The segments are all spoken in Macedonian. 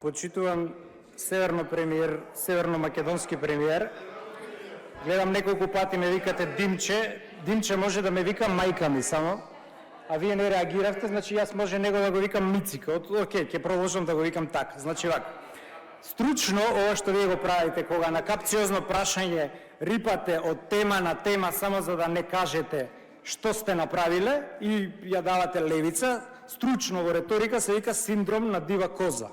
Почитувам северно-македонски премиер. Гледам неколку пати ме викате Димче. Димче може да ме вика мајка ми само, а вие не реагиравте, значи јас може него да го викам Мицика. Океј, ќе продолжам да го викам така. Значи вака. Стручно ова што вие го правите, кога на капциозно прашање рипате од тема на тема само за да не кажете што сте направиле и ја давате левица, стручно во реторика се вика синдром на дива коза.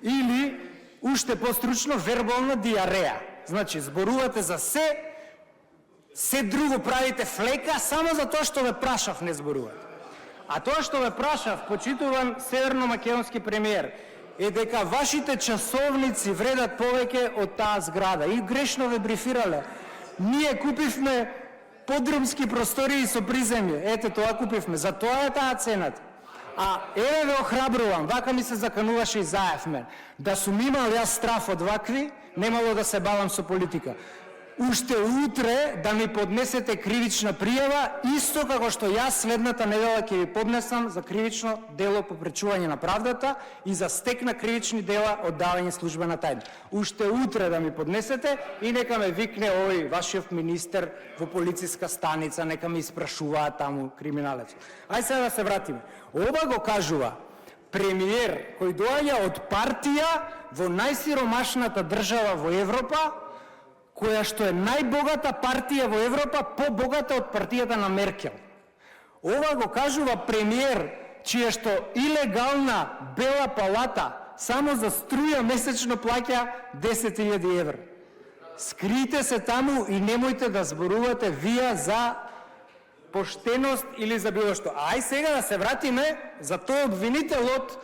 Или, уште постручно, вербална диареја. Значи, зборувате за се друго правите флека, само за тоа што ве прашав не зборувате. А тоа што ве прашав, почитуван северно-македонски премиер, е дека вашите часовници вредат повеќе од таа зграда. И грешно ве брифирале. Ние купивме подрумски простории со приземје. Ете, тоа купивме. За тоа е таа цената. А еве ве охрабрувам, вака ми се закануваше и заевме, да сум имал јас страф од вакви, немало да се бавам со политика. Уште утре да ми поднесете кривична пријава, исто како што јас следната недела ќе ви поднесам за кривично дело попречување на правдата и за стек на кривични дела оддавање службена тајна. Уште утре да ми поднесете и нека ме викне овој вашиот министер во полициска станица, нека ме испрашуваат таму криминалец. Ај сега да се вратиме. Ова го кажува премиер кој доаѓа од партија во најсиромашната држава во Европа, која што е најбогата партија во Европа, побогата од партијата на Меркел. Ова го кажува премиер, чија што илегална Бела палата само за струја месечно плаќа 10.000 евра. Скрите се таму и немојте да зборувате вие за поштеност или за било што. Ај сега да се вратиме за тој обвинителот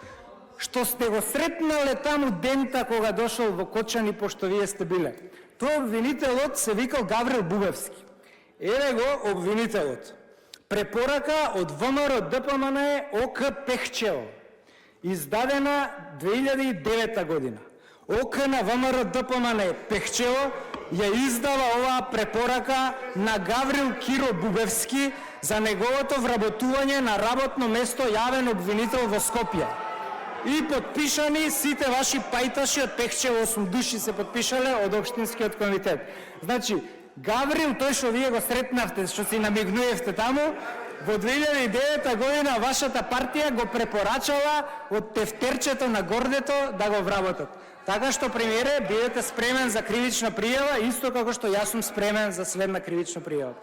што сте го сретнале таму дента кога дошол во Кочани, пошто вие сте биле. Тој обвинителот се викал Гаврил Бубевски. Еве го обвинителот. Препорака од ВМРО ДПМН ОК Пехчево, издадена 2009 година. ОК на ВМРО ДПМН Пехчево ја издава оваа препорака на Гаврил Киро Бубевски за неговото вработување на работно место јавен обвинител во Скопје. И подпишани сите ваши пајташи од Пехчево, 8 души се подпишале од Општинскиот комитет. Значи, Гаврил, тој што вие го сретнавте, што си намигнуевте таму, во 2009 година вашата партија го препорачала од тефтерчето на гордето да го вработат. Така што, премиере, бидете спремен за кривична пријава, исто како што јас сум спремен за следна кривична пријава.